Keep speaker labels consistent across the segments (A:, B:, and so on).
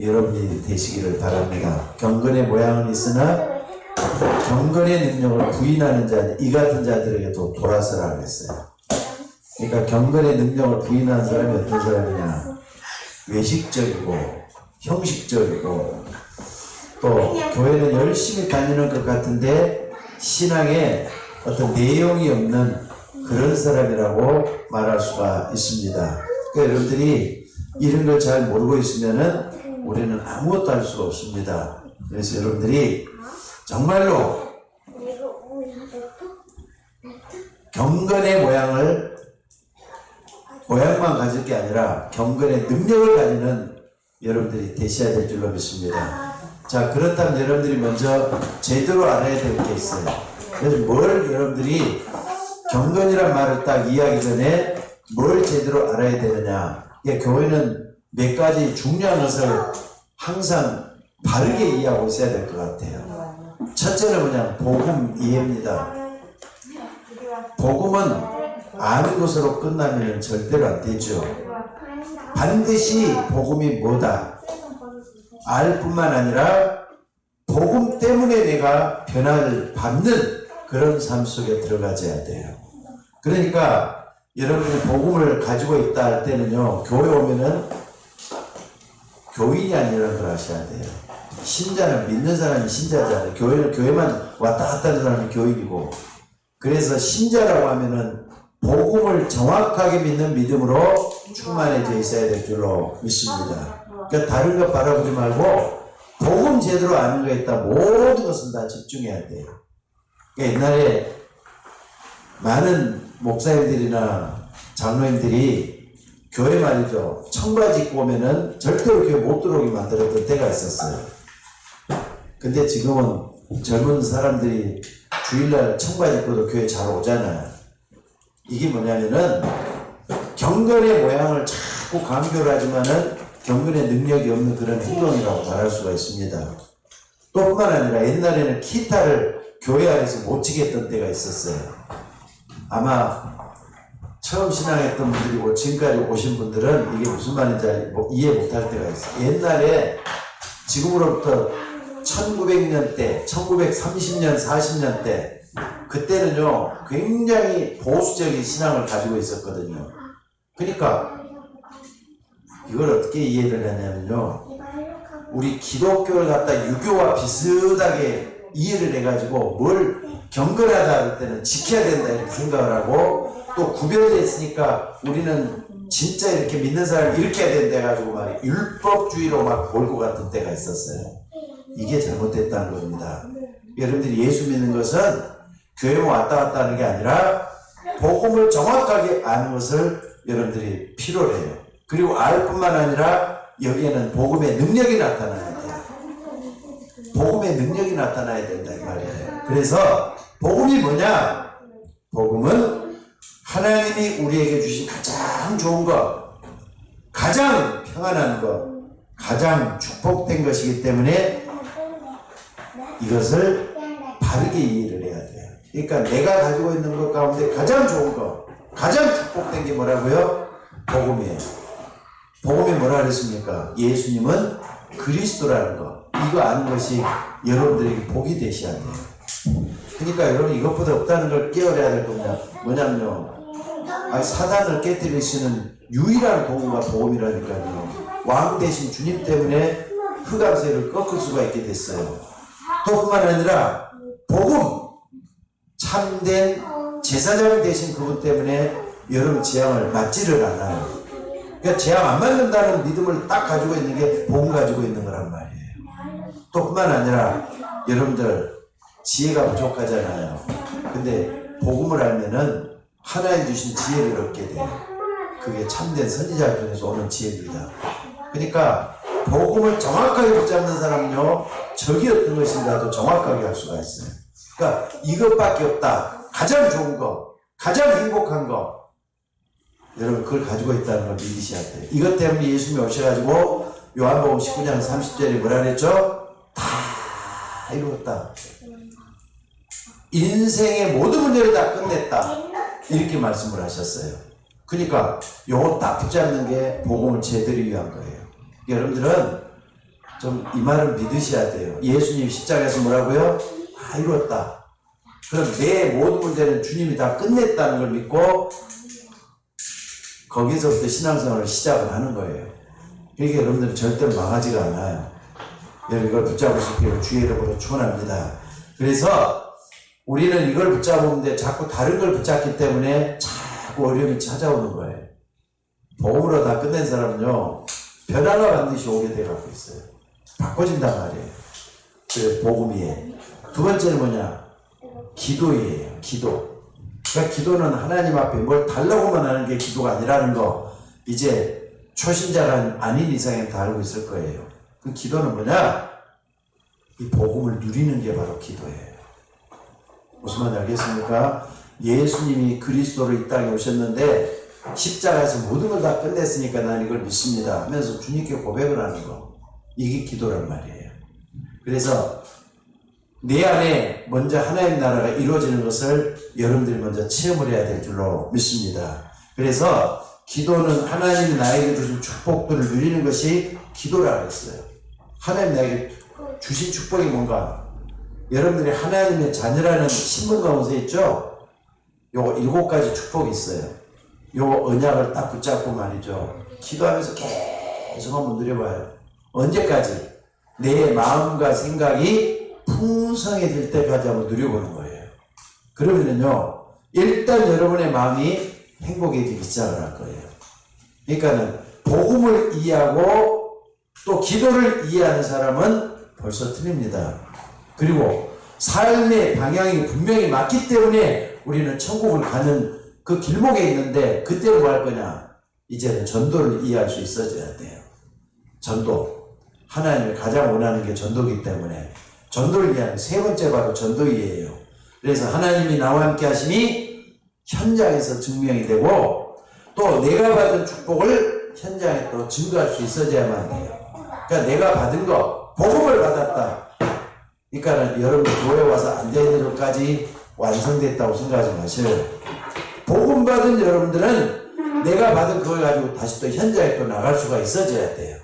A: 여러분이 되시기를 바랍니다. 경건의 모양은 있으나 경건의 능력을 부인하는 자, 이 같은 자들에게도 돌아서라 그랬어요. 그러니까 경건의 능력을 부인하는 사람이 어떤 사람이냐? 외식적이고 형식적이고 또 교회는 열심히 다니는 것 같은데 신앙에 어떤 내용이 없는 그런 사람이라고 말할 수가 있습니다. 그러니까 여러분들이 이런 걸 잘 모르고 있으면은 우리는 아무것도 할 수가 없습니다. 그래서 여러분들이 정말로 경건의 모양만 가질 게 아니라 경건의 능력을 가지는 여러분들이 되셔야 될 줄로 믿습니다. 자, 그렇다면 여러분들이 먼저 제대로 알아야 될 게 있어요. 그래서 뭘 여러분들이 경건이란 말을 딱 이해하기 전에 뭘 제대로 알아야 되느냐. 교회는 몇 가지 중요한 것을 항상 바르게 이해하고 있어야 될 것 같아요. 첫째는 뭐냐? 복음 이해입니다. 복음은 아는 것으로 끝나면 절대로 안 되죠. 반드시 복음이 뭐다 알 뿐만 아니라 복음 때문에 내가 변화를 받는 그런 삶 속에 들어가줘야 돼요. 그러니까 여러분이 복음을 가지고 있다 할 때는요, 교회 오면은 교인이 아니라는 걸 아셔야 돼요. 신자는 믿는 사람이 신자잖아요. 교회는 교회만 왔다 갔다 하는 사람이 교인이고, 그래서 신자라고 하면은 복음을 정확하게 믿는 믿음으로 충만해져 있어야 될 줄로 믿습니다. 그러니까 다른 것 바라보지 말고 복음 제대로 아는 거에 있다 모든 것은 다 집중해야 돼요. 그러니까 옛날에 많은 목사님들이나 장로님들이 교회 말이죠, 청바지 입고 오면은 절대로 교회 못 들어오게 만들었던 때가 있었어요. 근데 지금은 젊은 사람들이 주일날 청바지 입고도 교회 잘 오잖아요. 이게 뭐냐면은 경건의 모양을 자꾸 강조를 하지만은 경건의 능력이 없는 그런 행동이라고 말할 수가 있습니다. 또 뿐만 아니라 옛날에는 기타를 교회 안에서 못 치게 했던 때가 있었어요. 아마 처음 신앙했던 분들이고 지금까지 오신 분들은 이게 무슨 말인지 이해 못할 때가 있어요. 옛날에 지금으로부터 1900년대, 1930년, 40년대 그때는요 굉장히 보수적인 신앙을 가지고 있었거든요. 그러니까 이걸 어떻게 이해를 하냐면요, 우리 기독교를 갖다 유교와 비슷하게 이해를 해가지고 뭘 경건하다 할 때는 지켜야 된다 이렇게 생각을 하고, 또 구별됐으니까 우리는 진짜 이렇게 믿는 사람이 이렇게 해야 된다 해가지고 막 율법주의로 막 몰고 갔던 때가 있었어요. 이게 잘못됐다는 겁니다. 여러분들이 예수 믿는 것은 교회만 왔다 갔다 하는 게 아니라 복음을 정확하게 아는 것을 여러분들이 필요로 해요. 그리고 알 뿐만 아니라 여기에는 복음의 능력이 나타나야 돼요. 복음의 능력이 나타나야 된다 이 말이에요. 그래서 복음이 뭐냐? 복음은 하나님이 우리에게 주신 가장 좋은 것, 가장 평안한 것, 가장 축복된 것이기 때문에 이것을 바르게 이해를 해야 돼요. 그러니까 내가 가지고 있는 것 가운데 가장 좋은 것, 가장 축복된 게 뭐라고요? 복음이에요. 복음이 뭐라 그랬습니까? 예수님은 그리스도라는 것. 이거 아는 것이 여러분들에게 복이 되셔야 돼요. 그러니까 여러분 이것보다 없다는 걸 깨어내야 될 겁니다. 뭐냐면요, 사단을 깨뜨릴 수 있는 유일한 도구가 복음이라니까요. 왕 대신 주님 때문에 흑암세를 꺾을 수가 있게 됐어요. 또 뿐만 아니라 복음, 참된 제사장 되신 그분 때문에 여러분 재앙을 맞지를 않아요. 그러니까 재앙 안 맞는다는 믿음을 딱 가지고 있는 게 복음 가지고 있는 거란 말이에요. 또 뿐만 아니라 여러분들 지혜가 부족하잖아요. 근데 복음을 알면은 하나님 주신 지혜를 얻게 돼요. 그게 참된 선지자 중에서 오는 지혜입니다. 그러니까 복음을 정확하게 붙잡는 사람은요, 적이 어떤 것인가도 정확하게 할 수가 있어요. 그러니까 이것밖에 없다, 가장 좋은 거, 가장 행복한 거, 여러분 그걸 가지고 있다는 걸 믿으셔야 돼요. 이것 때문에 예수님이 오셔가지고 요한복음 19장 30절에 뭐라 그랬죠? 다 이루었다. 인생의 모든 문제를 다 끝냈다. 이렇게 말씀을 하셨어요. 그러니까 요거 딱 붙잡는 게 복음을 제대로 위한 거예요. 여러분들은 좀 이 말을 믿으셔야 돼요. 예수님 십자가에서 뭐라고요? 다 이뤘다. 그럼 내 모든 문제는 주님이 다 끝냈다는 걸 믿고 거기서부터 신앙생활을 시작을 하는 거예요. 그러니까 여러분들은 절대로 망하지가 않아요. 여러분 이걸 붙잡으시기를 주의 이름으로 축원합니다. 그래서 우리는 이걸 붙잡으는데 자꾸 다른 걸 붙잡기 때문에 자꾸 어려움이 찾아오는 거예요. 복음으로 다 끝낸 사람은요, 변화가 반드시 오게 돼가고 있어요. 바꿔진단 말이에요. 그 복음이에요. 두 번째는 뭐냐? 기도예요. 기도. 그러니까 기도는 하나님 앞에 뭘 달라고만 하는 게 기도가 아니라는 거, 이제 초신자가 아닌 이상엔 다 알고 있을 거예요. 그 기도는 뭐냐? 이 복음을 누리는 게 바로 기도예요. 무슨 말인지 알겠습니까? 예수님이 그리스도로 이 땅에 오셨는데 십자가에서 모든 걸 다 끝냈으니까 난 이걸 믿습니다 하면서 주님께 고백을 하는 거, 이게 기도란 말이에요. 그래서 내 안에 먼저 하나님 나라가 이루어지는 것을 여러분들이 먼저 체험을 해야 될 줄로 믿습니다. 그래서 기도는 하나님이 나에게 주신 축복들을 누리는 것이 기도라고 했어요. 하나님 나에게 주신 축복이 뭔가? 여러분들이 하나님의 자녀라는 신분 가운데 있죠? 요거 7가지 축복이 있어요. 요 언약을 딱 붙잡고 말이죠. 기도하면서 계속 한번 누려봐요. 언제까지? 내 마음과 생각이 풍성해질 때까지 한번 누려보는 거예요. 그러면은요, 일단 여러분의 마음이 행복해지기 시작을 할 거예요. 그러니까는 복음을 이해하고 또 기도를 이해하는 사람은 벌써 틀립니다. 그리고 삶의 방향이 분명히 맞기 때문에 우리는 천국을 가는 그 길목에 있는데, 그때는 뭐 할 거냐? 이제는 전도를 이해할 수 있어져야 돼요. 전도. 하나님이 가장 원하는 게 전도이기 때문에 전도를 이해하는 세 번째 바로 전도이에요. 그래서 하나님이 나와 함께 하심이 현장에서 증명이 되고, 또 내가 받은 축복을 현장에 또 증거할 수 있어져야만 돼요. 그러니까 내가 받은 거, 복음을 받았다. 그러니까 여러분 교회 와서 앉아있는 것까지 완성됐다고 생각하지 마세요. 복음 받은 여러분들은 내가 받은 그걸 가지고 다시 또 현장에 또 나갈 수가 있어져야 돼요.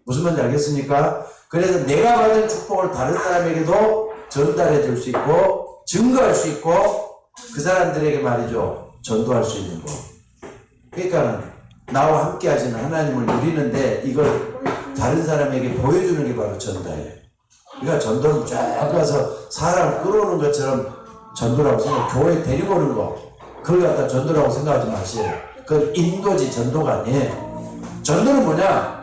A: 무슨 말인지 알겠습니까? 그래서 내가 받은 축복을 다른 사람에게도 전달해 줄 수 있고 증거할 수 있고 그 사람들에게 말이죠, 전도할 수 있는 거. 그러니까 나와 함께 하시는 하나님을 누리는데 이걸 다른 사람에게 보여주는 게 바로 전도예요. 그러니까 전도는 쫙 가서 사람을 끌어오는 것처럼 전도라고 생각해요. 교회에 데리고 오는 거, 그걸 갖다 전도라고 생각하지 마세요. 그건 인도지 전도가 아니에요. 전도는 뭐냐?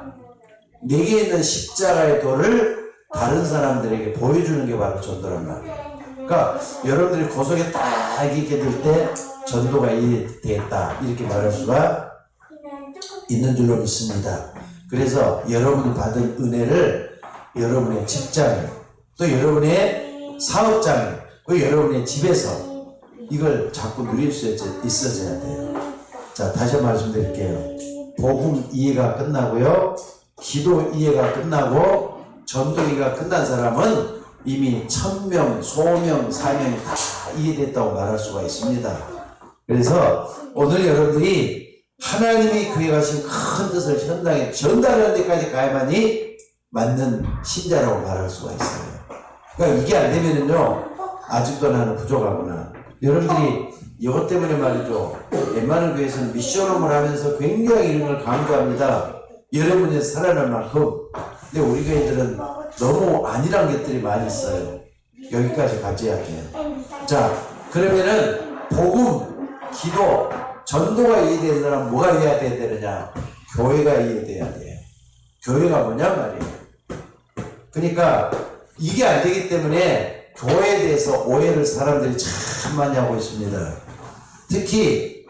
A: 내게 있는 십자가의 도를 다른 사람들에게 보여주는 게 바로 전도란 말이에요. 그러니까 여러분들이 그 속에 딱 있게 될 때 전도가 이해됐다 이렇게 말할 수가 있는 줄로 믿습니다. 그래서 여러분이 받은 은혜를 여러분의 직장에, 또 여러분의 사업장에, 또 여러분의 집에서 이걸 자꾸 누릴 수 있어져야 돼요. 자, 다시 한번 말씀드릴게요. 복음 이해가 끝나고요, 기도 이해가 끝나고 전도 이해가 끝난 사람은 이미 천명, 소명, 사명이 다 이해됐다고 말할 수가 있습니다. 그래서 오늘 여러분들이 하나님이 그에 가신 큰 뜻을 현장에 전달하는 데까지 가야만이 맞는 신자라고 말할 수가 있어요. 그러니까 이게 안 되면은요, 아직도 나는 부족하구나. 여러분들이 이것 때문에 말이죠, 웬만한 교회에서는 미션홈을 하면서 굉장히 이런 걸 강조합니다. 여러분이 살아날 만큼. 근데 우리 교회들은 너무 아니란 것들이 많이 있어요. 여기까지 가져야 돼요. 자, 그러면은 복음, 기도, 전도가 이해되는 사람은 뭐가 이해돼야 되느냐? 교회가 이해돼야 돼요. 교회가 뭐냐 말이에요. 그러니까 이게 안 되기 때문에 교회에 대해서 오해를 사람들이 참 많이 하고 있습니다. 특히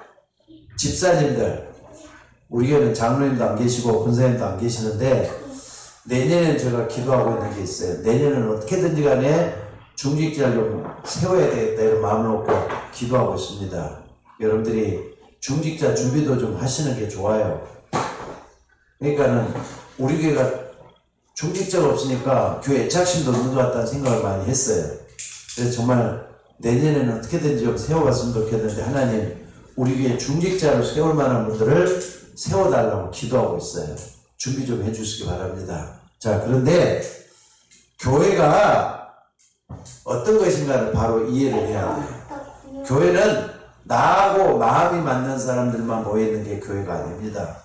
A: 집사님들, 우리 교회는 장로님도 안 계시고 권사님도 안 계시는데 내년엔 제가 기도하고 있는 게 있어요. 내년은 어떻게든지 간에 중직자를 좀 세워야 되겠다 이런 마음을 놓고 기도하고 있습니다. 여러분들이 중직자 준비도 좀 하시는 게 좋아요. 그러니까는 우리 교회가 중직자가 없으니까 교회 애착심도 없는 것 같다는 생각을 많이 했어요. 그래서 정말 내년에는 어떻게든지 좀 세워갔으면 좋겠는데 하나님, 우리 교회 중직자로 세울 만한 분들을 세워달라고 기도하고 있어요. 준비 좀 해주시기 바랍니다. 자, 그런데 교회가 어떤 것인가를 바로 이해를 해야 돼요. 교회는 나하고 마음이 맞는 사람들만 모여있는 게 교회가 아닙니다.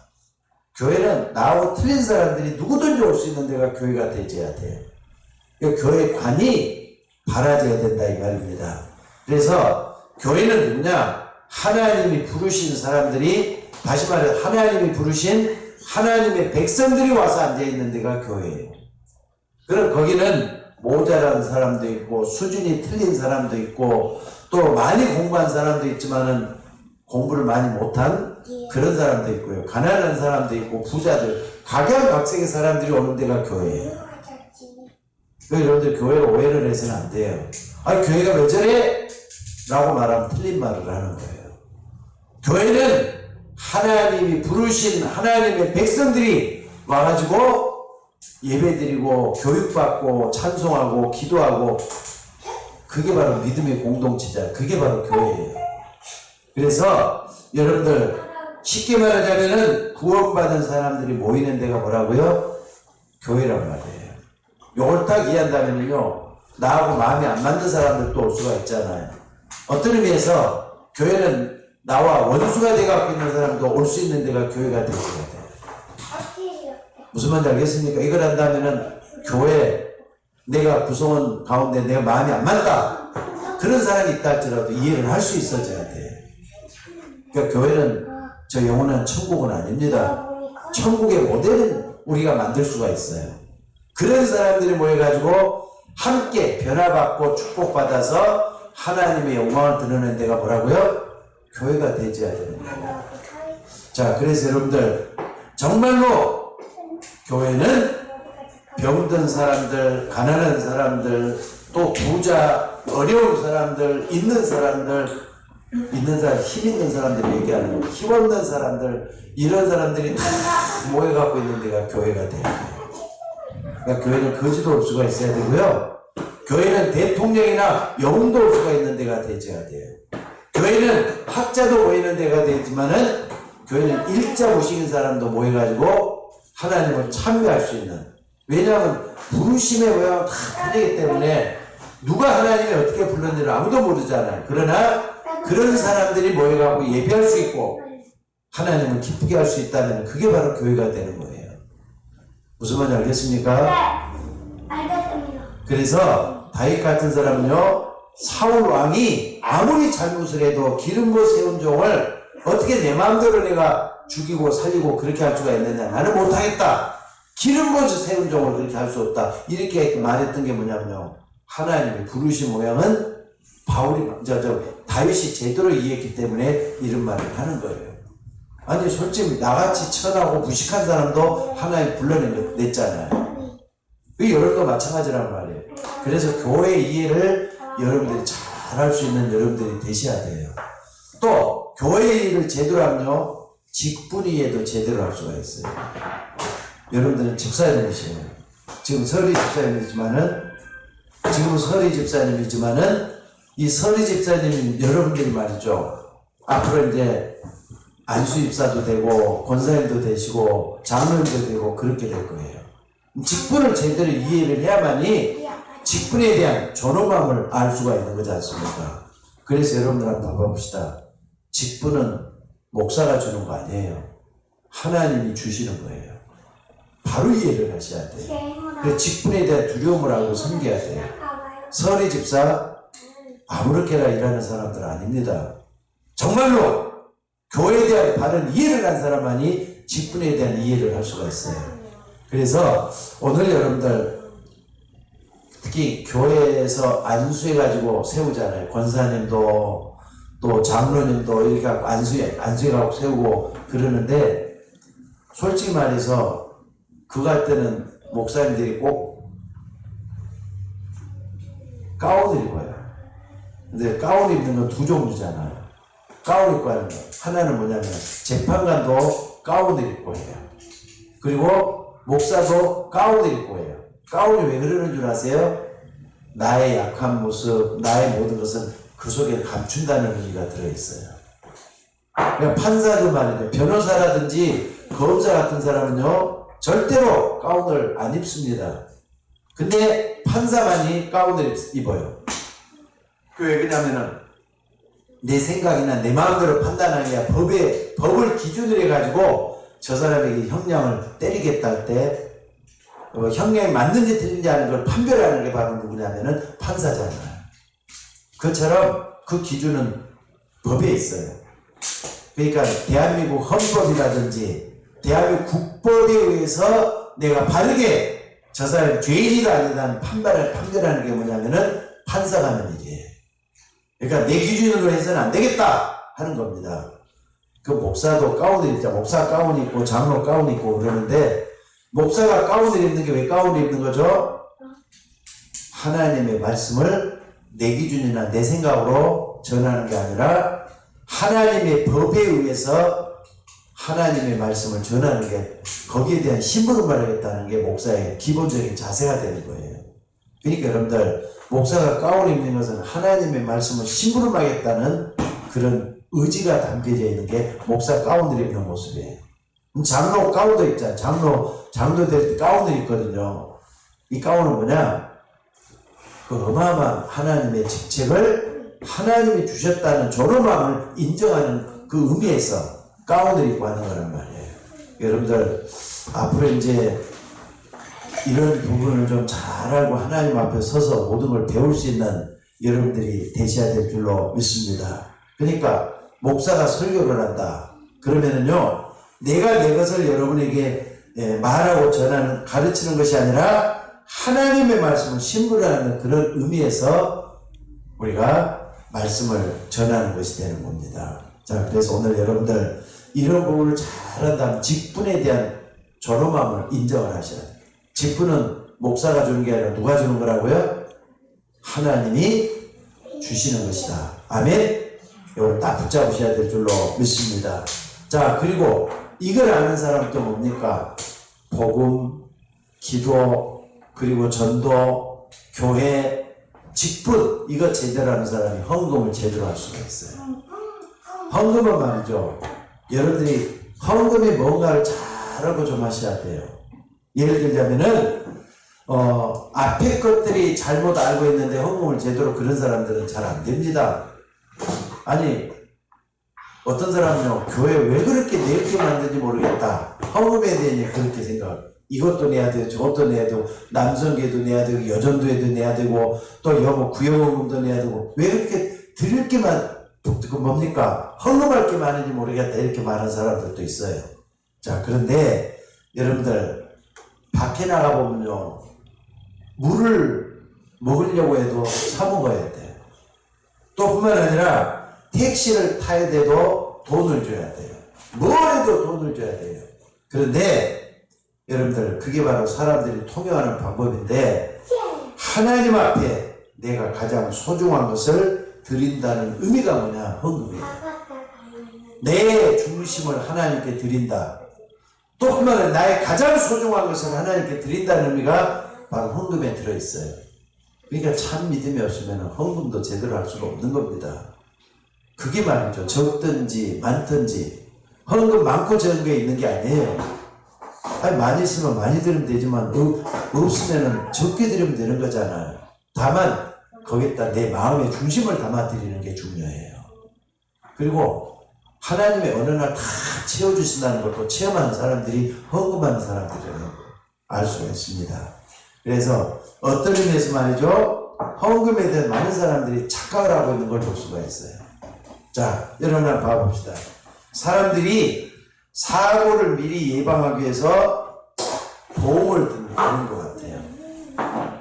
A: 교회는 나하고 틀린 사람들이 누구든지 올 수 있는 데가 교회가 되어야 돼요. 그러니까 교회관이 바라져야 된다 이 말입니다. 그래서 교회는 누구냐? 하나님이 부르신 사람들이, 다시 말해 하나님이 부르신 하나님의 백성들이 와서 앉아있는 데가 교회예요. 그럼 거기는 모자란 사람도 있고 수준이 틀린 사람도 있고 또 많이 공부한 사람도 있지만은 공부를 많이 못한 그런 사람도 있고요. 가난한 사람도 있고 부자들, 각양각색의 사람들이 오는 데가 교회예요. 그래서 여러분들 교회를 오해를 해서는 안 돼요. 아, 교회가 왜 저래? 라고 말하면 틀린 말을 하는 거예요. 교회는 하나님이 부르신 하나님의 백성들이 와가지고 예배드리고 교육받고 찬송하고 기도하고, 그게 바로 믿음의 공동체잖아요. 그게 바로 교회예요. 그래서 여러분들 쉽게 말하자면은 구원받은 사람들이 모이는 데가 뭐라고요? 교회란 말이에요. 요걸 딱 이해한다면요, 나하고 마음이 안 맞는 사람들도 올 수가 있잖아요. 어떤 의미에서 교회는 나와 원수가 돼갖고 있는 사람도 올 수 있는 데가 교회가 되어야 돼요. 무슨 말인지 알겠습니까? 이걸 한다면은 교회, 내가 구성원 가운데 내가 마음이 안 맞다, 그런 사람이 있다 할지라도 이해를 할 수 있어져야 돼요. 그러니까 교회는 저 영원한 천국은 아닙니다. 천국의 모델은 우리가 만들 수가 있어요. 그런 사람들이 모여가지고 함께 변화받고 축복받아서 하나님의 영광을 드러내는 데가 뭐라고요? 교회가 되어야 되는 거예요. 자, 그래서 여러분들 정말로 교회는 병든 사람들, 가난한 사람들, 또 부자, 어려운 사람들, 있는 사람, 힘 있는 사람들 얘기하는 거예요. 힘 없는 사람들, 이런 사람들이 다 모여갖고 있는 데가 교회가 돼요. 그러니까 교회는 거지도 올 수가 있어야 되고요. 교회는 대통령이나 영웅도 올 수가 있는 데가 되어야 돼요. 교회는 학자도 모이는 데가 되지만은 교회는 일자무식인 사람도 모여가지고 하나님을 참여할 수 있는, 왜냐하면 부르심의 모양은 다 틀리기 때문에 누가 하나님이 어떻게 불렀는지를 아무도 모르잖아요. 그러나 그런 사람들이 모여가지고 예배할 수 있고 하나님을 기쁘게 할 수 있다면 그게 바로 교회가 되는 거예요. 무슨 말인지 알겠습니까?
B: 네, 알겠습니다.
A: 그래서 다윗 같은 사람은요, 사울 왕이 아무리 잘못을 해도 기름 부어 세운 종을 어떻게 내 마음대로 내가 죽이고 살리고 그렇게 할 수가 있느냐, 나는 못하겠다, 기름 부어서 세운 종을 그렇게 할 수 없다, 이렇게 말했던 게 뭐냐면요, 하나님이 부르신 모양은 다윗이 제대로 이해했기 때문에 이런 말을 하는 거예요. 아니 솔직히 나같이 천하고 무식한 사람도 하나님 불러냈잖아요. 여러분도 마찬가지란 말이에요. 그래서 교회 이해를 여러분들이 잘 할 수 있는 여러분들이 되셔야 돼요. 또 교회 일을 제대로 하면요, 직분 이해도 제대로 할 수가 있어요. 여러분들은 집사님이시에요. 지금 설희 집사님이지만은 이 설희 집사님 여러분들이 말이죠, 앞으로 이제 안수 입사도 되고 권사님도 되시고 장로님도 되고 그렇게 될 거예요. 직분을 제대로 이해를 해야만이 직분에 대한 존엄함을 알 수가 있는 거지 않습니까? 그래서 여러분들 한번 봐봅시다. 직분은 목사가 주는 거 아니에요. 하나님이 주시는 거예요. 바로 이해를 하셔야 돼요. 그래서 직분에 대한 두려움을 알고 섬겨야 돼요. 설희 집사 아무렇게나 일하는 사람들 아닙니다. 정말로 교회에 대한 바른 이해를 한 사람만이 직분에 대한 이해를 할 수가 있어요. 그래서 오늘 여러분들 특히 교회에서 안수해가지고 세우잖아요. 권사님도 또 장로님도 이렇게 안수해가지고 세우고 그러는데, 솔직히 말해서 그거 할 때는 목사님들이 꼭 가운을 입어요. 근데 가운 입는 건 두 종류잖아요. 가운 입고 하는 거. 하나는 뭐냐면 재판관도 가운을 입고 해요. 그리고 목사도 가운을 입고 해요. 가운이 왜 그러는 줄 아세요? 나의 약한 모습, 나의 모든 것은 그 속에 감춘다는 의미가 들어있어요. 그러니까 판사도 말이죠. 변호사라든지 검사 같은 사람은요, 절대로 가운을 안 입습니다. 근데 판사만이 가운을 입어요. 왜 그러냐면은 내 생각이나 내 마음대로 판단하는 게 아니라 법을 기준으로 해가지고 저 사람에게 형량을 때리겠다 할 때 형량이 맞는지 틀린지 하는 걸 판별하는 게 바로 누구냐면은 판사잖아요. 그처럼 그 기준은 법에 있어요. 그러니까 대한민국 헌법이라든지 대한민국 국법에 의해서 내가 바르게 저 사람이 죄인이다 아니다 판별하는 게 뭐냐면은 판사가 하는 일이에요. 그러니까 내 기준으로 해서는 안 되겠다 하는 겁니다. 그 목사도 가운을 입자. 목사 가운 입고 장로 가운 입고 그러는데 목사가 가운을 입는 게 왜 가운을 입는 거죠? 하나님의 말씀을 내 기준이나 내 생각으로 전하는 게 아니라 하나님의 법에 의해서 하나님의 말씀을 전하는 게 거기에 대한 신분을 말하겠다는 게 목사의 기본적인 자세가 되는 거예요. 그러니까 여러분들 목사가 가운 입는 것은 하나님의 말씀을 심부름하겠다는 그런 의지가 담겨져 있는 게 목사 가운을 입는 모습이에요. 장로 가운도 있잖아요. 장로 될 때 가운을 입거든요. 이 가운은 뭐냐? 그 어마어마한 하나님의 직책을 하나님이 주셨다는 존엄함을 인정하는 그 의미에서 가운을 입고 하는 거란 말이에요. 여러분들 앞으로 이제 이런 부분을 좀 잘 알고 하나님 앞에 서서 모든 걸 배울 수 있는 여러분들이 되셔야 될 줄로 믿습니다. 그러니까 목사가 설교를 한다. 그러면은요, 내가 내 것을 여러분에게 말하고 전하는, 가르치는 것이 아니라 하나님의 말씀을 신부라는 그런 의미에서 우리가 말씀을 전하는 것이 되는 겁니다. 자, 그래서 오늘 여러분들 이런 부분을 잘한다면 직분에 대한 존엄함을 인정을 하셔야 돼요. 직분은 목사가 주는 게 아니라 누가 주는 거라고요? 하나님이 주시는 것이다. 아멘? 이걸 딱 붙잡으셔야 될 줄로 믿습니다. 자, 그리고 이걸 아는 사람은 또 뭡니까? 복음, 기도, 그리고 전도, 교회, 직분, 이거 제대로 하는 사람이 헌금을 제대로 할 수가 있어요. 헌금은 말이죠. 여러분들이 헌금이 뭔가를 잘 알고 좀 하셔야 돼요. 예를 들자면은 앞에 것들이 잘못 알고 있는데 헌금을 제대로 그런 사람들은 잘 안 됩니다. 아니 어떤 사람은요, 교회 왜 그렇게 내게 만든지 모르겠다. 헌금에 대해 그렇게 생각을. 이것도 내야 되고 저것도 내야 되고 남성계도 내야 되고 여전도에도 내야 되고 또 여보 구역헌금도 내야 되고 왜 그렇게 드릴 게만 뭡니까? 헌금할 게 많은지 모르겠다 이렇게 말하는 사람들도 있어요. 자, 그런데 여러분들 밖에 나가보면요, 물을 먹으려고 해도 사 먹어야 돼요. 또 뿐만 아니라 택시를 타야 돼도 돈을 줘야 돼요. 뭘 해도 돈을 줘야 돼요. 그런데 여러분들 그게 바로 사람들이 통용하는 방법인데 하나님 앞에 내가 가장 소중한 것을 드린다는 의미가 뭐냐? 헌금이에요. 내 중심을 하나님께 드린다. 또 뿐만 아니라 나의 가장 소중한 것을 하나님께 드린다는 의미가 바로 헌금에 들어있어요. 그러니까 참 믿음이 없으면 헌금도 제대로 할 수가 없는 겁니다. 그게 말이죠. 적든지 많든지 헌금 많고 적은 게 있는 게 아니에요. 아니, 많이 있으면 많이 드리면 되지만 없으면 적게 드리면 되는 거잖아요. 다만 거기다 내 마음의 중심을 담아 드리는 게 중요해요. 그리고 하나님의 어느 날 다 채워주신다는 걸 또 체험하는 사람들이 헌금하는 사람들은 알 수가 있습니다. 그래서 어떤 의미에서 말이죠, 헌금에 대한 많은 사람들이 착각을 하고 있는 걸 볼 수가 있어요. 자, 여러분 한번 봐봅시다. 사람들이 사고를 미리 예방하기 위해서 보험을 드는 것 같아요.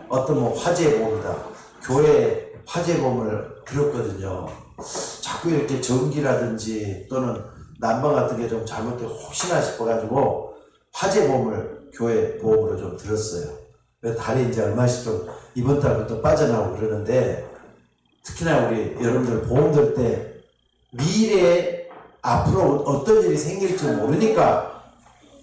A: 어떤 뭐 화재보험이다. 교회 화재보험을 들었거든요. 자꾸 이렇게 전기라든지 또는 난방 같은 게 좀 잘못되고 혹시나 싶어가지고 화재보험을 교회 보험으로 좀 들었어요. 그래서 달에 이제 얼마씩 좀 이번 달부터 빠져나오고 그러는데, 특히나 우리 여러분들 보험 들 때 미래에 앞으로 어떤 일이 생길지 모르니까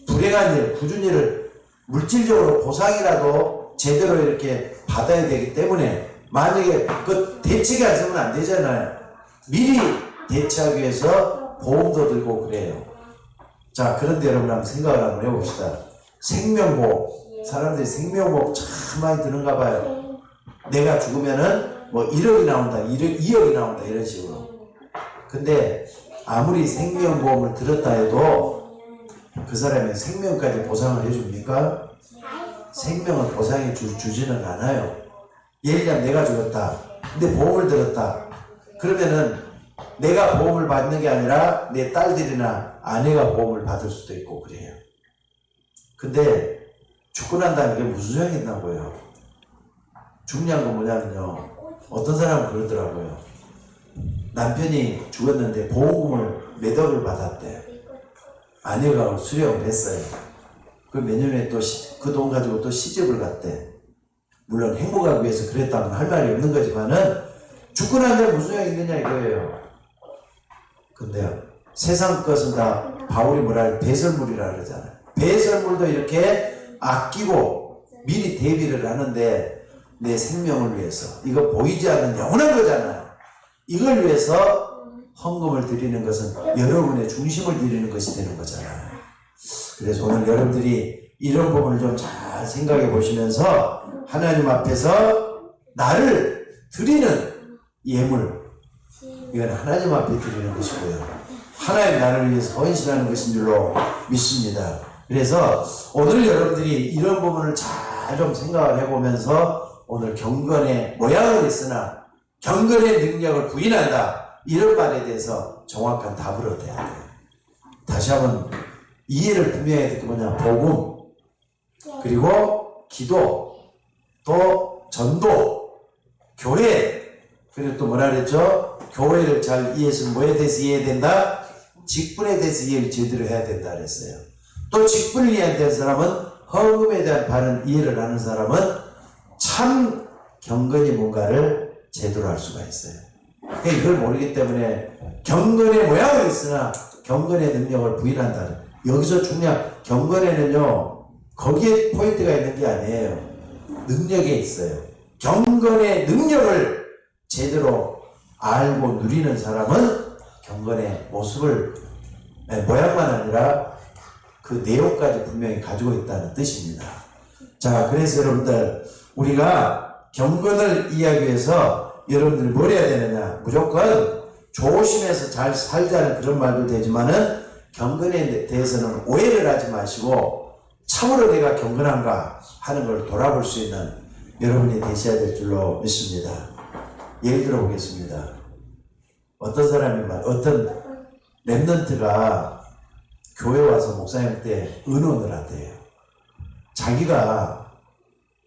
A: 불행한 일, 굳은 일을 물질적으로 보상이라도 제대로 이렇게 받아야 되기 때문에 만약에 그 대책이 안 서면 안 되잖아요. 미리 대처하기 위해서 보험도 들고 그래요. 자, 그런데 여러분 한번 생각을 한번 해봅시다. 생명보험. 사람들이 생명보험 참 많이 드는가 봐요. 내가 죽으면은 뭐 1억이 나온다, 2억이 나온다, 이런 식으로. 근데 아무리 생명보험을 들었다 해도 그 사람의 생명까지 보상을 해줍니까? 생명을 보상해 주지는 않아요. 예를 들면 내가 죽었다. 근데 보험을 들었다. 그러면은 내가 보험을 받는 게 아니라 내 딸들이나 아내가 보험을 받을 수도 있고 그래요. 근데 죽고 난 다음에 그게 무슨 소용이 있나고요. 중요한 건 뭐냐면요. 어떤 사람은 그러더라고요. 남편이 죽었는데 보험금을 몇 억을 받았대. 아내가 수령을 했어요. 그 몇 년에 또 그 돈 가지고 또 시집을 갔대. 물론 행복하기 위해서 그랬다면 할 말이 없는 거지만은 죽고 난 다음에 무슨 소용이 있느냐 이거예요. 근데요. 세상 것은 다 바울이 뭐라 해? 배설물이라 그러잖아요. 배설물도 이렇게 아끼고 미리 대비를 하는데 내 생명을 위해서 이거 보이지 않는 영원한 거잖아요. 이걸 위해서 헌금을 드리는 것은 여러분의 중심을 드리는 것이 되는 거잖아요. 그래서 오늘 여러분들이 이런 부분을 좀 잘 생각해 보시면서 하나님 앞에서 나를 드리는 예물, 이건 하나님 앞에 드리는 것이고요. 하나님 나를 위해서 헌신하는 것인 줄로 믿습니다. 그래서 오늘 여러분들이 이런 부분을 잘 좀 생각을 해보면서 오늘 경건의 모양은 있으나 경건의 능력을 부인한다. 이런 말에 대해서 정확한 답을 얻어야 돼요. 다시 한번 이해를 분명히 듣고 뭐냐. 복음, 그리고 기도, 또 전도, 교회, 그리고 또 뭐라 그랬죠? 교회를 잘 이해해서 뭐에 대해서 이해해야 된다? 직분에 대해서 이해를 제대로 해야 된다 그랬어요. 또 직분을 이해하는 사람은 헌금에 대한 바른 이해를 하는 사람은 참 경건이 뭔가를 제대로 할 수가 있어요. 그러니까 이걸 모르기 때문에 경건의 모양은 있으나 경건의 능력을 부인한다. 여기서 중요한 경건에는요, 거기에 포인트가 있는 게 아니에요. 능력에 있어요. 경건의 능력을 제대로 알고 누리는 사람은 경건의 모습을, 모양만 아니라 그 내용까지 분명히 가지고 있다는 뜻입니다. 자, 그래서 여러분들, 우리가 경건을 이해하기 위해서 여러분들이 뭘 해야 되느냐? 무조건 조심해서 잘 살자는 그런 말도 되지만은 경건에 대해서는 오해를 하지 마시고 참으로 내가 경건한가 하는 걸 돌아볼 수 있는 여러분이 되셔야 될 줄로 믿습니다. 예를 들어 보겠습니다. 어떤 사람이 어떤 랩런트가 교회 와서 목사님 때 은원을 하대요. 자기가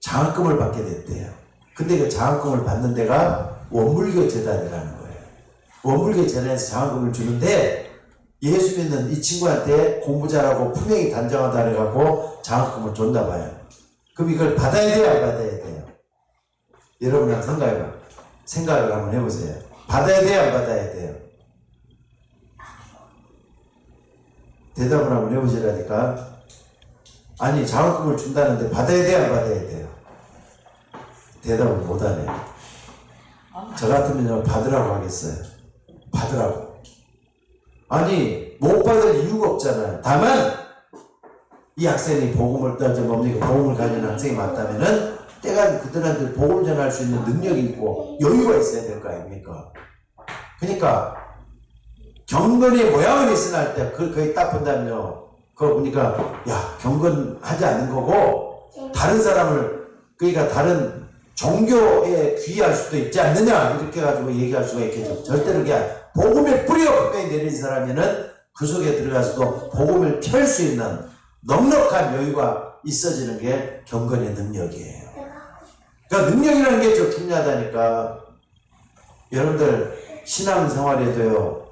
A: 장학금을 받게 됐대요. 근데 그 장학금을 받는 데가 원불교 재단이라는 거예요. 원불교 재단에서 장학금을 주는데 예수 믿는 이 친구한테 공부 잘하고 품행이 단정하다 그래갖고 장학금을 줬나 봐요. 그럼 이걸 받아야 돼요, 안 받아야 돼요? 여러분 한번 생각을 한번 해보세요. 받아야 돼요, 안 받아야 돼요? 대답을 한번 해보시라니까. 아니, 장학금을 준다는데 받아야 돼요, 안 받아야 돼요? 대답을 못하네요. 저 같으면 받으라고 하겠어요. 받으라고. 아니, 못 받을 이유가 없잖아요. 다만 이 학생이 복음을 복음을 가진 학생이 맞다면은 때가 그들한테 복음을 전할 수 있는 능력이 있고 여유가 있어야 될 거 아닙니까? 그러니까 경건의 모양은 있으나 할 때 거기 딱 본다면요. 그거 보니까 야, 경건하지 않는 거고 다른 사람을, 그러니까 다른 종교에 귀의할 수도 있지 않느냐 이렇게 가지고 얘기할 수가 있겠죠. 절대로 그게 복음의 뿌리가 분명히 내린 사람에는 그 속에 들어가서도 복음을 펼 수 있는 넉넉한 여유가 있어지는 게 경건의 능력이에요. 그러니까 능력이라는 게 좀 중요하다니까. 여러분들 신앙생활에도요,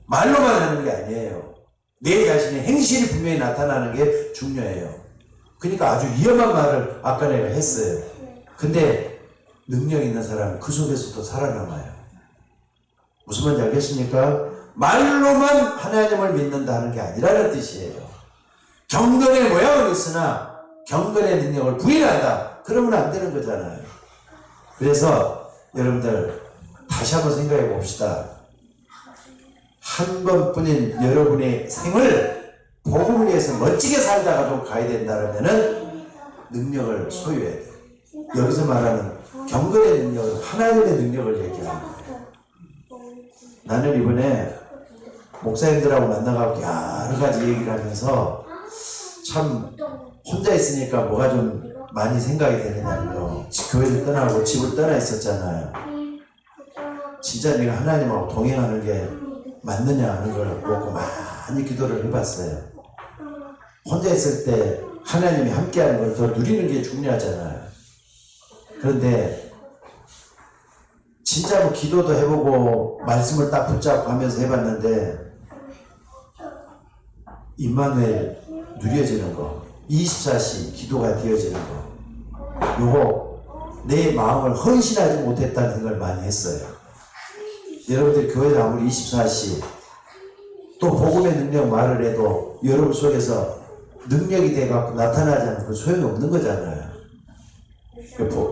A: 말로만 하는 게 아니에요. 내 자신의 행실이 분명히 나타나는 게 중요해요. 그러니까 아주 위험한 말을 아까 내가 했어요. 근데 능력 있는 사람은 그 속에서도 살아남아요. 무슨 말인지 알겠습니까? 말로만 하나님을 믿는다는 게 아니라는 뜻이에요. 경건의 모양은 있으나 경건의 능력을 부인한다. 그러면 안 되는 거잖아요. 그래서 여러분들 다시 한번 생각해 봅시다. 한 번뿐인 여러분의 생을 복음을 위해서 멋지게 살다가 좀 가야 된다면은 능력을 소유해야 돼. 여기서 말하는 경건의 능력은 하나님의 능력을 얘기하는 거예요. 나는 이번에 목사님들하고 만나가지고 여러 가지 얘기를 하면서 참 혼자 있으니까 뭐가 좀 많이 생각이 되느냐면요. 교회를 떠나고 집을 떠나 있었잖아요. 진짜 내가 하나님하고 동행하는 게 맞느냐 하는 걸 보고 많이 기도를 해봤어요. 혼자 있을 때 하나님이 함께하는 걸 더 누리는 게 중요하잖아요. 그런데 진짜 뭐 기도도 해보고 말씀을 딱 붙잡고 하면서 해봤는데 임마누엘 누려지는 거, 24시 기도가 되어지는 거, 요거 내 마음을 헌신하지 못했다는 생각을 많이 했어요. 여러분들이 교회에 아무리 24시 또 복음의 능력 말을 해도 여러분 속에서 능력이 돼갖고 나타나지 않으면 그 소용이 없는 거잖아요.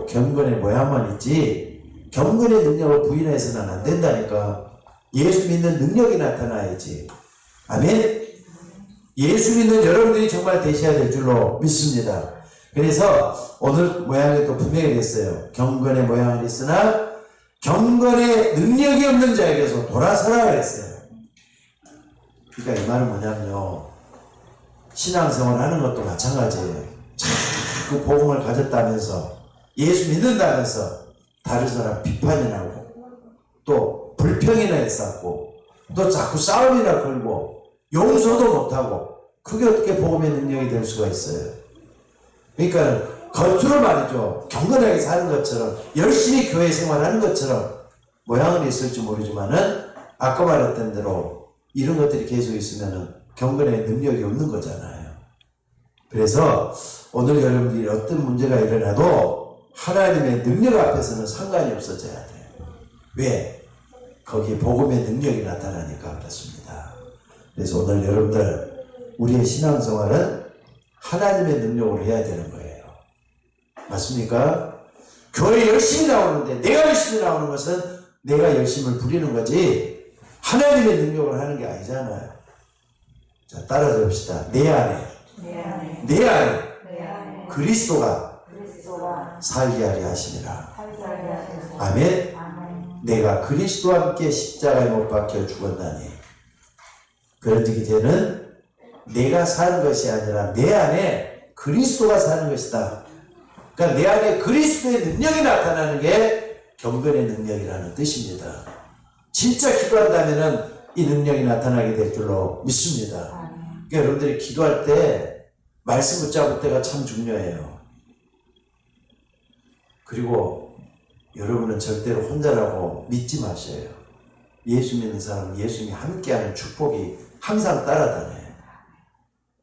A: 경건의 모양만 있지 경건의 능력을 부인해서는 안 된다니까. 예수 믿는 능력이 나타나야지. 아멘. 예수 믿는 여러분들이 정말 되셔야 될 줄로 믿습니다. 그래서 오늘 모양이 또 분명히 됐어요. 경건의 모양은 있으나 경건의 능력이 없는 자에게서 돌아서라 그랬어요. 그러니까 이 말은 뭐냐면요, 신앙생활 하는 것도 마찬가지예요. 자꾸 복음을 가졌다면서 예수 믿는다면서 다른 사람 비판이나 하고 또 불평이나 했었고 또 자꾸 싸움이나 걸고 용서도 못하고, 그게 어떻게 복음의 능력이 될 수가 있어요. 그러니까 겉으로 말이죠, 경건하게 사는 것처럼 열심히 교회 생활하는 것처럼 모양은 있을지 모르지만은 아까 말했던 대로 이런 것들이 계속 있으면은 경건의 능력이 없는 거잖아요. 그래서 오늘 여러분들이 어떤 문제가 일어나도 하나님의 능력 앞에서는 상관이 없어져야 돼요. 왜? 거기에 복음의 능력이 나타나니까 그렇습니다. 그래서 오늘 여러분들 우리의 신앙생활은 하나님의 능력으로 해야 되는 거예요. 맞습니까? 교회 열심히 나오는데 내가 열심히 나오는 것은 내가 열심을 부리는 거지 하나님의 능력을 하는 게 아니잖아요. 자, 따라서 봅시다. 내 안에 그리스도가 살게 하려 하심이라. 아멘. 내가 그리스도와 함께 십자가에 못 박혀 죽었나니 그런즉 이제는 내가 사는 것이 아니라 내 안에 그리스도가 사는 것이다. 그러니까 내 안에 그리스도의 능력이 나타나는 게 경건의 능력이라는 뜻입니다. 진짜 기도한다면 이 능력이 나타나게 될 줄로 믿습니다. 그러니까 여러분들이 기도할 때 말씀 붙잡을 때가 참 중요해요. 그리고 여러분은 절대로 혼자라고 믿지 마셔요. 예수 믿는 사람은 예수님이 함께하는 축복이 항상 따라다녀요.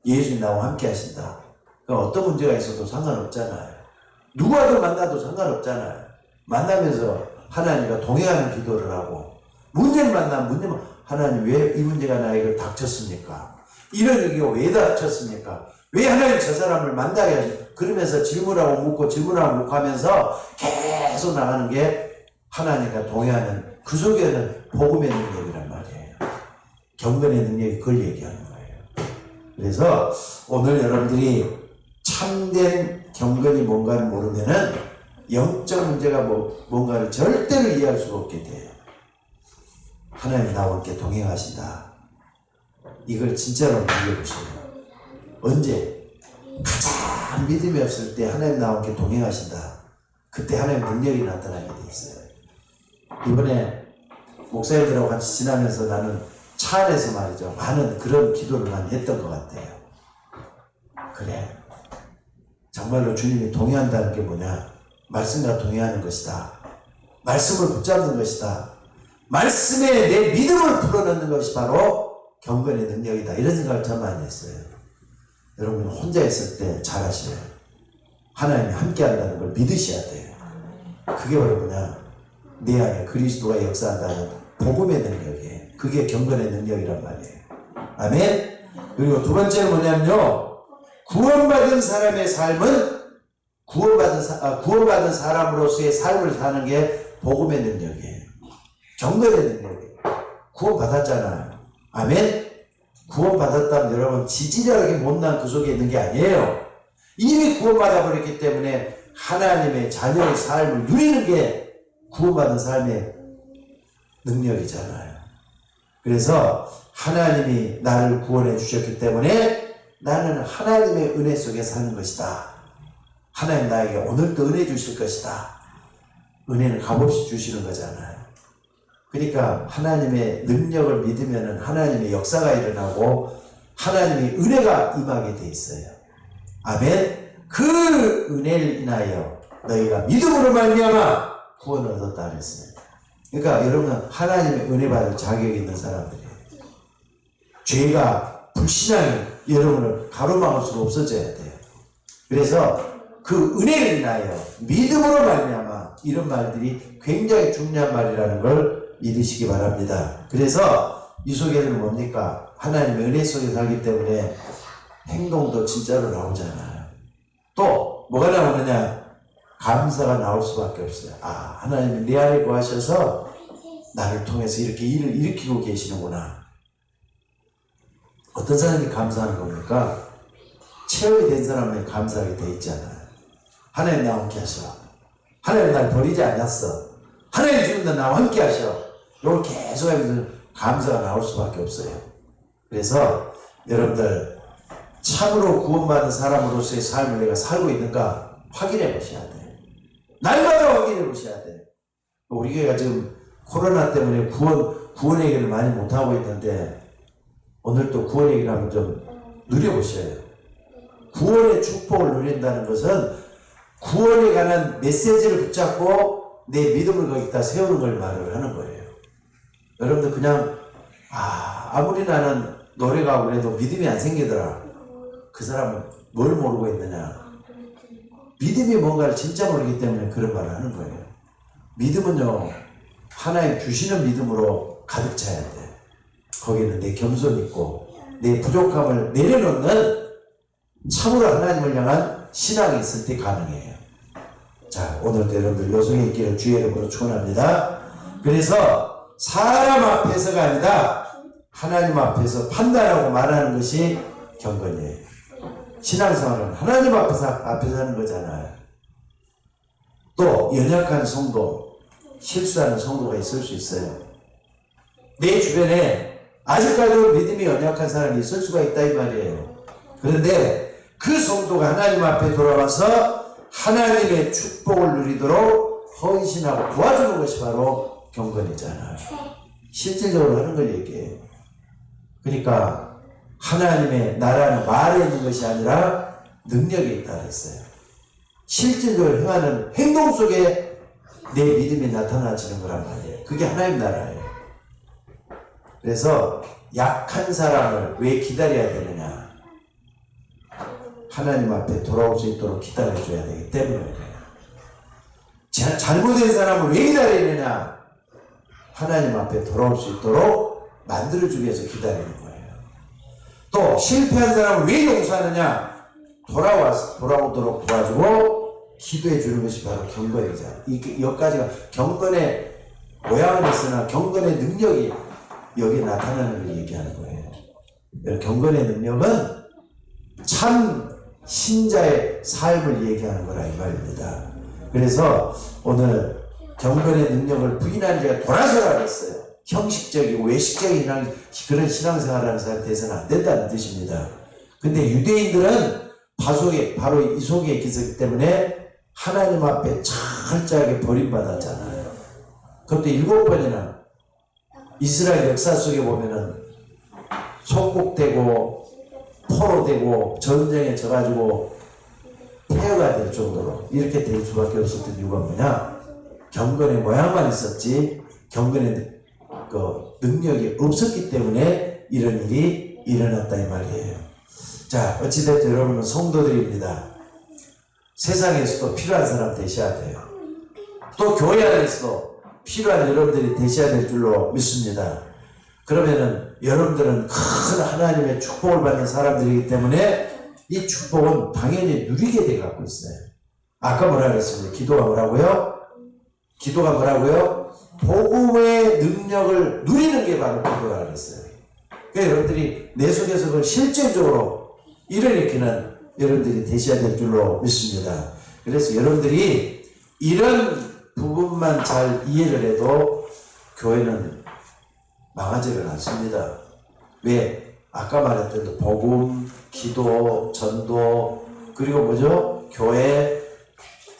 A: 예수님 나와 함께 하신다. 그러니까 어떤 문제가 있어도 상관없잖아요. 누구와도 만나도 상관없잖아요. 만나면서 하나님과 동행하는 기도를 하고, 문제를 만나면 하나님 왜 이 문제가 나에게 닥쳤습니까? 이런 얘기가 왜 닥쳤습니까? 왜 하나님 저 사람을 만나게 하지? 그러면서 질문하고 묻고 질문하고 묻고 하면서 계속 나가는 게 하나님과 동행하는, 그 속에는 복음의 능력이란 말이에요. 경건의 능력이 그걸 얘기하는 거예요. 그래서 오늘 여러분들이 참된 경건이 뭔가를 모르면은 영적 문제가 뭔가를 절대로 이해할 수가 없게 돼요. 하나님 나와 함께 동행하신다. 이걸 진짜로 믿어보세요. 언제? 가장 믿음이 없을 때 하나님 나와 함께 동행하신다. 그때 하나님 능력이 나타나게 돼 있어요. 이번에 목사님들하고 같이 지나면서 나는 차 안에서 말이죠, 많은 그런 기도를 많이 했던 것 같아요. 그래, 정말로 주님이 동행한다는 게 뭐냐? 말씀과 동행하는 것이다. 말씀을 붙잡는 것이다. 말씀에 내 믿음을 불어넣는 것이 바로 경건의 능력이다. 이런 생각을 참 많이 했어요. 여러분 혼자 있을 때 잘하셔요. 하나님이 함께 한다는 걸 믿으셔야 돼요. 그게 바로 뭐냐? 내 안에 그리스도가 역사한다는 복음의 능력이에요. 그게 경건의 능력이란 말이에요. 아멘. 그리고 두 번째는 뭐냐면요, 구원받은 사람의 삶은 구원받은 사람으로서의 삶을 사는 게 복음의 능력이에요. 경건의 능력이에요. 구원받았잖아요. 아멘. 구원받았다면 여러분 지지력이 못난 그 속에 있는 게 아니에요. 이미 구원받아 버렸기 때문에 하나님의 자녀의 삶을 누리는 게 구원받은 삶의 능력이잖아요. 그래서 하나님이 나를 구원해 주셨기 때문에 나는 하나님의 은혜 속에 사는 것이다. 하나님 나에게 오늘도 은혜 주실 것이다. 은혜는 값없이 주시는 거잖아요. 그러니까 하나님의 능력을 믿으면 하나님의 역사가 일어나고 하나님의 은혜가 임하게 돼 있어요. 아멘. 그 은혜를 인하여 너희가 믿음으로 말미암아 구원을 얻었다 그랬어요. 그러니까 여러분은 하나님의 은혜 받을 자격이 있는 사람들이에요. 죄가 불신앙이 여러분을 가로막을 수 없어져야 돼요. 그래서 그 은혜를 인하여 믿음으로 말미암아 이런 말들이 굉장히 중요한 말이라는 걸 믿으시기 바랍니다. 그래서 이 속에는 뭡니까? 하나님의 은혜 속에 살기 때문에 행동도 진짜로 나오잖아요. 또 뭐가 나오느냐? 감사가 나올 수밖에 없어요. 아, 하나님이 내 안에 거하셔서 나를 통해서 이렇게 일을 일으키고 계시는구나. 어떤 사람이 감사하는 겁니까? 체험이 된 사람은 감사하게 돼 있잖아요. 하나님 나와 함께 하셔. 하나님 날 버리지 않았어. 하나님 지금 나와 함께 하셔. 이걸 계속 하면서 감사가 나올 수밖에 없어요. 그래서 여러분들 참으로 구원받은 사람으로서의 삶을 내가 살고 있는가 확인해 보셔야 돼요. 날마다 확인해 보셔야 돼요. 우리 교회가 지금 코로나 때문에 구원 얘기를 많이 못하고 있는데 오늘 또 구원 얘기를 한번 좀 누려보셔요. 구원의 축복을 누린다는 것은 구원에 관한 메시지를 붙잡고 내 믿음을 거기다 세우는 걸 말을 하는 거예요. 여러분들 그냥 아무리 나는 노래가 그래도 믿음이 안 생기더라. 그 사람은 뭘 모르고 있느냐. 믿음이 뭔가를 진짜 모르기 때문에 그런 말을 하는 거예요. 믿음은요, 하나님 주시는 믿음으로 가득 차야 돼. 거기는 내 겸손이 있고 내 부족함을 내려놓는 참으로 하나님을 향한 신앙이 있을 때 가능해요. 자, 오늘도 여러분들 요속에 있기를 주의 이름으로 축원합니다. 그래서 사람 앞에서가 아니라 하나님 앞에서 판단하고 말하는 것이 경건이에요. 신앙생활은 하나님 앞에서 하는 거잖아요. 또 연약한 성도, 실수하는 성도가 있을 수 있어요. 내 주변에 아직까지도 믿음이 연약한 사람이 있을 수가 있다 이 말이에요. 그런데 그 성도가 하나님 앞에 돌아와서 하나님의 축복을 누리도록 헌신하고 도와주는 것이 바로 경건이잖아요. 실질적으로 하는 걸 얘기해요. 그러니까 하나님의 나라는 말에 있는 것이 아니라 능력에 있다 그랬어요. 실질적으로 행하는 행동 속에 내 믿음이 나타나지는 거란 말이에요. 그게 하나님 나라예요. 그래서 약한 사람을 왜 기다려야 되느냐? 하나님 앞에 돌아올 수 있도록 기다려줘야 되기 때문에 그래요. 잘못된 사람을 왜 기다려야 되느냐? 하나님 앞에 돌아올 수 있도록 만들어주기 위해서 기다리는 거예요. 또 실패한 사람을 왜 용서하느냐? 돌아오도록 도와주고 기도해 주는 것이 바로 경건이잖아요. 여기까지가 경건의 모양은 있으나 경건의 능력이 여기에 나타나는 걸 얘기하는 거예요. 경건의 능력은 참 신자의 삶을 얘기하는 거라 이 말입니다. 그래서 오늘 경건의 능력을 부인한 자가 돌아서라고 했어요. 형식적이고 외식적인 그런 신앙생활을 사람 돼서는 안 된다는 뜻입니다. 근데 유대인들은 바로 이 속에 있기 때문에 하나님 앞에 철저하게 버림받았잖아요. 그것도 7번이나 이스라엘 역사 속에 보면은 속국되고 포로되고 전쟁에 져가지고 폐허가 될 정도로 이렇게 될 수밖에 없었던 이유가 뭐냐? 경건의 모양만 있었지 경건의 능력이 없었기 때문에 이런 일이 일어났다 이 말이에요. 자, 어찌됐든 여러분은 성도들입니다. 세상에서도 필요한 사람 되셔야 돼요. 또 교회 안에서도 필요한 여러분들이 되셔야 될 줄로 믿습니다. 그러면은 여러분들은 큰 하나님의 축복을 받는 사람들이기 때문에 이 축복은 당연히 누리게 돼 갖고 있어요. 아까 뭐라 그랬습니까? 기도가 뭐라고요? 기도가 뭐라고요? 복음의 능력을 누리는 게 바로 기도라 그랬어요. 그러니까 여러분들이 내 속에서 그걸 실질적으로 이뤄내기는 여러분들이 되셔야 될 줄로 믿습니다. 그래서 여러분들이 이런 부분만 잘 이해를 해도 교회는 망하지를 않습니다. 왜? 아까 말했던 그 복음, 기도, 전도, 그리고 뭐죠? 교회,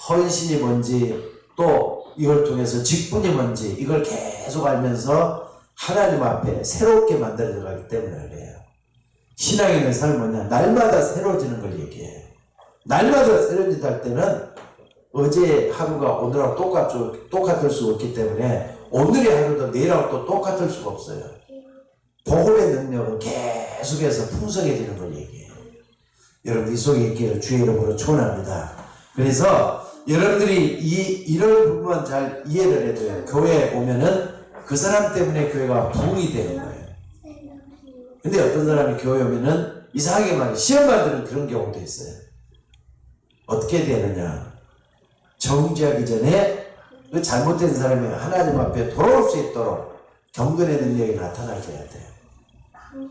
A: 헌신이 뭔지, 또 이걸 통해서 직분이 뭔지, 이걸 계속 알면서 하나님 앞에 새롭게 만들어져 가기 때문에 그래요. 신앙에 있는 삶은 뭐냐? 날마다 새로워지는 걸 얘기해요. 날마다 새로워진다 할 때는 어제 하루가 오늘하고 똑같을 수 없기 때문에 오늘의 하루도 내일하고 또 똑같을 수가 없어요. 복음의 능력은 계속해서 풍성해지는 걸 얘기해요. 여러분 이 속에 있기를 주의 이름으로 축원합니다. 그래서 여러분들이 이런 부분만 잘 이해를 해도요. 교회에 오면은 그 사람 때문에 교회가 부흥이 되는 거예요. 근데 어떤 사람이 교회에 오면은 이상하게 말해 시험 받는 그런 경우도 있어요. 어떻게 되느냐? 정죄하기 전에 그 잘못된 사람이 하나님 앞에 돌아올 수 있도록 경건의 능력이 나타나줘야 돼요.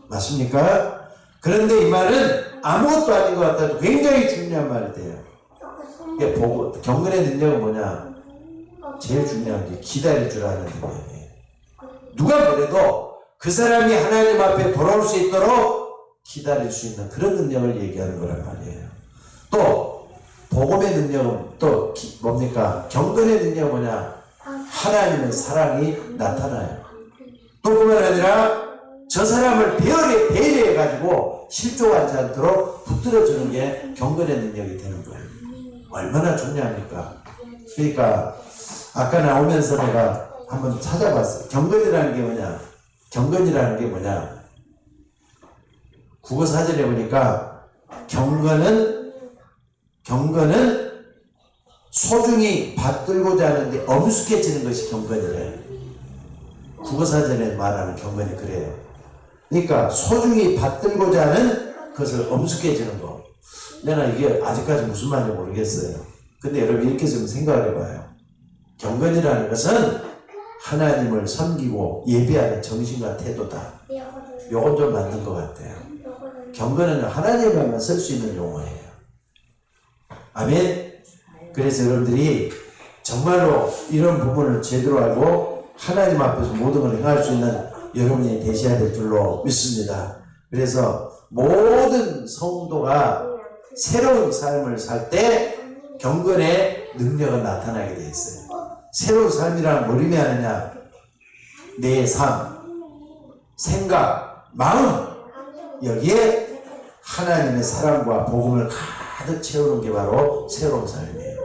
A: 맞습니까? 그런데 이 말은 아무것도 아닌 것 같아도 굉장히 중요한 말이 돼요. 이게 보고 경건의 능력은 뭐냐? 제일 중요한 게 기다릴 줄 아는 능력이에요. 누가 뭐래도 그 사람이 하나님 앞에 돌아올 수 있도록 기다릴 수 있는 그런 능력을 얘기하는 거란 말이에요. 또 복음의 능력은 또 뭡니까? 경건의 능력은 뭐냐? 하나님의 사랑이 나타나요. 또 뿐만 아니라 저 사람을 배려해가지고 실족하지 않도록 붙들어주는 게 경건의 능력이 되는 거예요. 얼마나 중요합니까? 그러니까 아까 나오면서 내가 한번 찾아봤어요. 경건이라는 게 뭐냐? 경건이라는 게 뭐냐? 국어 사전에 보니까 경건은 소중히 받들고자 하는데 엄숙해지는 것이 경건이래요. 국어 사전에 말하는 경건이 그래요. 그러니까 소중히 받들고자 하는 것을 엄숙해지는 거. 내가 이게 아직까지 무슨 말인지 모르겠어요. 근데 여러분 이렇게 좀 생각을 해봐요. 경건이라는 것은 하나님을 섬기고 예배하는 정신과 태도다. 요건 좀 맞는 것 같아요. 경건은 하나님만 쓸 수 있는 용어예요. 아멘. 그래서 여러분들이 정말로 이런 부분을 제대로 알고 하나님 앞에서 모든 걸 행할 수 있는 여러분이 되셔야 될 줄로 믿습니다. 그래서 모든 성도가 새로운 삶을 살 때 경건의 능력은 나타나게 되어 있어요. 새로운 삶이란 뭘 의미하느냐? 내 삶, 생각, 마음, 여기에 하나님의 사랑과 복음을 가득 채우는 게 바로 새로운 삶이에요.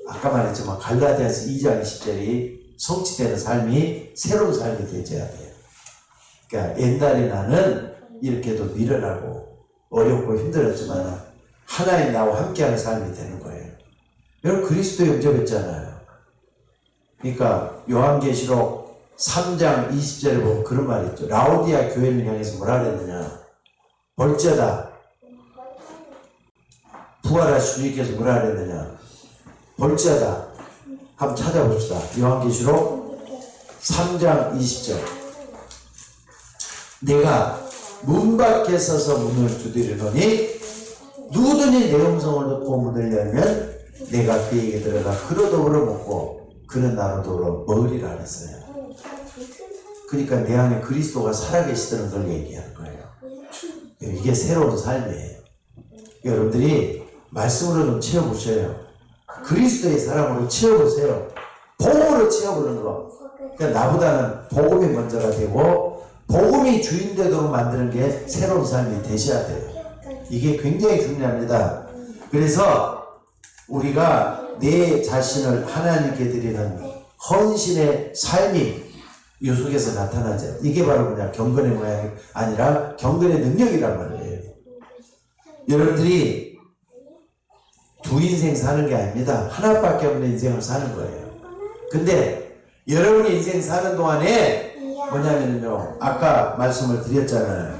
A: 아까 말했지만 갈라디아서 2장 20절이 성취되는 삶이 새로운 삶이 되어야 돼요. 그러니까 옛날에 나는 이렇게도 미련하고 어렵고 힘들었지만 하나님 나와 함께하는 삶이 되는 거예요. 여러분 그리스도 영접했잖아요. 그러니까 요한계시록 3장 20절에 보면 그런 말이 있죠. 라오디아 교회를 향해서 뭐라 그랬느냐? 볼지어다. 부활하신 주님께서 뭐라 그랬느냐? 볼지어다. 한번 찾아봅시다. 요한계시록 3장 20절. 내가 문 밖에 서서 문을 두드리노니 누구든지 내 음성을 듣고 문을 열면 내가 그에게 들어가 그로 더불어 먹고 그는 나로 더불어 먹으리라 했어요. 그러니까 내 안에 그리스도가 살아계시다는 걸 얘기하는 거예요. 이게 새로운 삶이에요. 여러분들이 말씀으로 좀 채워보셔요. 그리스도의 사랑으로 채워보세요. 복음으로 채워보는 거. 그러니까 나보다는 복음이 먼저가 되고 복음이 주인되도록 만드는 게 새로운 삶이 되셔야 돼요. 이게 굉장히 중요합니다. 그래서 우리가 내 자신을 하나님께 드리는 헌신의 삶이 이 속에서 나타나죠. 이게 바로 그냥 경건의 모양이 아니라 경건의 능력이란 말이에요. 여러분들이 두 인생 사는 게 아닙니다. 하나밖에 없는 인생을 사는 거예요. 근데 여러분이 인생 사는 동안에 뭐냐면요, 아까 말씀을 드렸잖아요.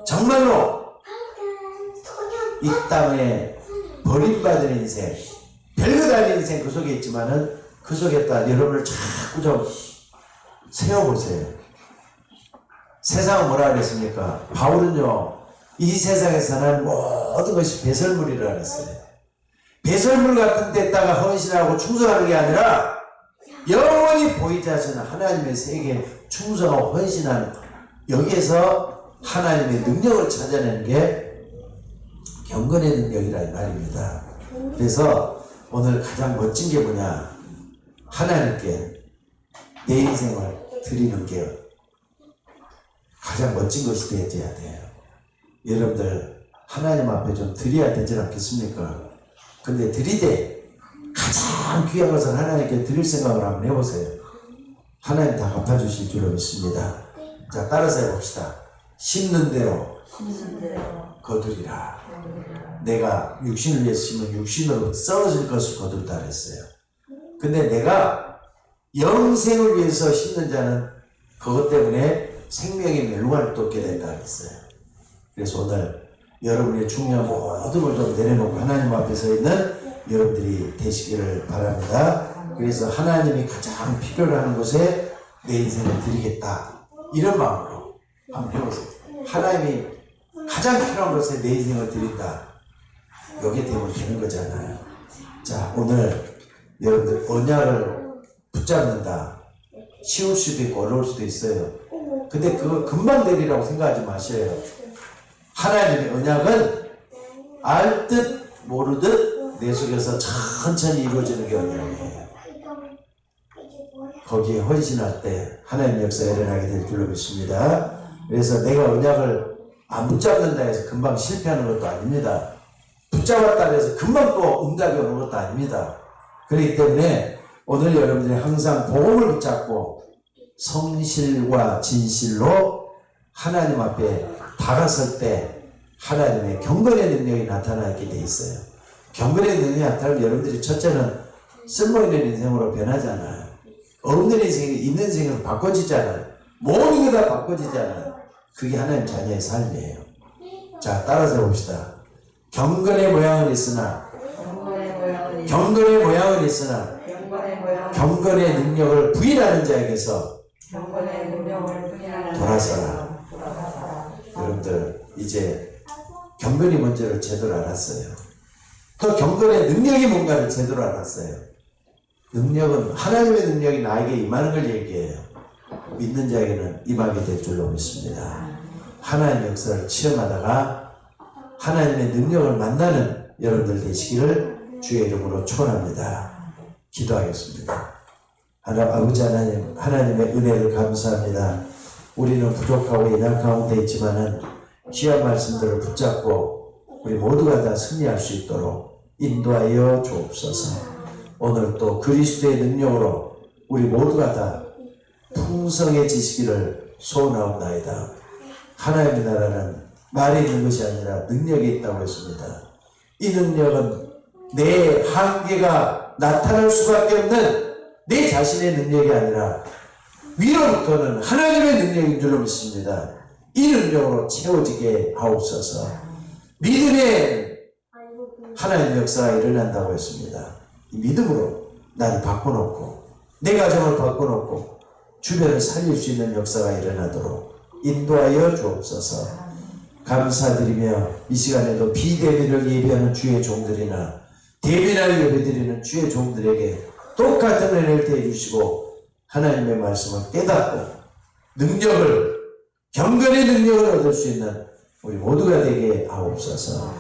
A: 정말로 이 땅에 버림받은 인생, 별거 아닌 인생 그 속에 있지만은 그 속에다 여러분을 자꾸 좀 세워보세요. 세상은 뭐라 그랬습니까? 바울은요, 이 세상에서 사는 모든 것이 배설물이라 그랬어요. 배설물 같은 데다가 헌신하고 충성하는 게 아니라 영원히 보이지 않는 하나님의 세계에 충성하고 헌신하는, 여기에서 하나님의 능력을 찾아내는 게 경건의 능력이라 이 말입니다. 그래서 오늘 가장 멋진 게 뭐냐? 하나님께 내 인생을 드리는 게 가장 멋진 것이 되어야 돼요. 여러분들 하나님 앞에 좀 드려야 되지 않겠습니까? 근데 드리되 가장 귀한 것을 하나님께 드릴 생각을 한번 해보세요. 하나님 다 갚아주실 줄로 믿습니다. 자, 따라서 해봅시다. 심는 대로 거두리라. 내가 육신을 위해서 심은 육신으로 썩어질 것을 거두다 그랬어요. 근데 내가 영생을 위해서 심는 자는 그것 때문에 생명의 멸관을 돋게 된다 그랬어요. 그래서 오늘 여러분의 중요한 모든 걸 좀 내려놓고 하나님 앞에 서 있는 여러분들이 되시기를 바랍니다. 그래서 하나님이 가장 필요로 하는 곳에 내 인생을 드리겠다, 이런 마음으로 한번 해보세요. 하나님이 가장 필요한 곳에 내 인생을 드린다, 여기에 되면 되는 거잖아요. 자, 오늘 여러분들 언약을 붙잡는다, 쉬울 수도 있고 어려울 수도 있어요. 근데 그거 금방 되리라고 생각하지 마셔요. 하나님의 언약은 알 듯 모르듯 내 속에서 천천히 이루어지는 게 언약이에요. 거기에 헌신할 때 하나님 역사가 일어나게 될 줄로 믿습니다. 그래서 내가 언약을 안 붙잡는다 해서 금방 실패하는 것도 아닙니다. 붙잡았다 해서 금방 또 응답이 오는 것도 아닙니다. 그렇기 때문에 오늘 여러분들이 항상 복음을 붙잡고 성실과 진실로 하나님 앞에 다가설 때 하나님의 경건의 능력이 나타나게 돼 있어요. 경건의 능력이 나타나면 여러분들이 첫째는 쓸모있는 인생으로 변하잖아요. 없는 인생이 있는 인생으로 바꿔지잖아요. 모든 게 다 바꿔지잖아요. 그게 하나님 자녀의 삶이에요. 자, 따라서 봅시다. 경건의 모양은 있으나 경건의 능력을 부인하는 자에게서 돌아서라. 여러분들 이제 경건이 뭔지를 제대로 알았어요. 또 경건의 능력이 뭔가를 제대로 알았어요. 능력은 하나님의 능력이 나에게 임하는 걸 얘기해요. 믿는 자에게는 임하게 될 줄로 믿습니다. 하나님의 역사를 체험하다가 하나님의 능력을 만나는 여러분들 되시기를 주의 이름으로 축원합니다. 기도하겠습니다. 아버지 하나님, 하나님의 은혜를 감사합니다. 우리는 부족하고 연약 가운데 있지만은 귀한 말씀들을 붙잡고 우리 모두가 다 승리할 수 있도록 인도하여 주옵소서. 오늘 또 그리스도의 능력으로 우리 모두가 다 풍성해지시기를 소원하옵나이다. 하나님의 나라는 말이 있는 것이 아니라 능력이 있다고 했습니다. 이 능력은 내 한계가 나타날 수밖에 없는 내 자신의 능력이 아니라 위로부터는 하나님의 능력인 줄로 믿습니다. 이 능력으로 채워지게 하옵소서. 믿음의 하나님의 역사가 일어난다고 했습니다. 이 믿음으로 나를 바꿔놓고 내 가정을 바꿔놓고 주변을 살릴 수 있는 역사가 일어나도록 인도하여 주옵소서. 감사드리며 이 시간에도 비대면을 예배하는 주의 종들이나 대면을 예배드리는 주의 종들에게 똑같은 은혜를 대해주시고 하나님의 말씀을 깨닫고 능력을, 경건의 능력을 얻을 수 있는 우리 모두가 되게 하옵소서.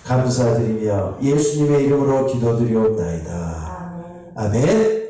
A: 감사드리며 예수님의 이름으로 기도드리옵나이다. 아멘.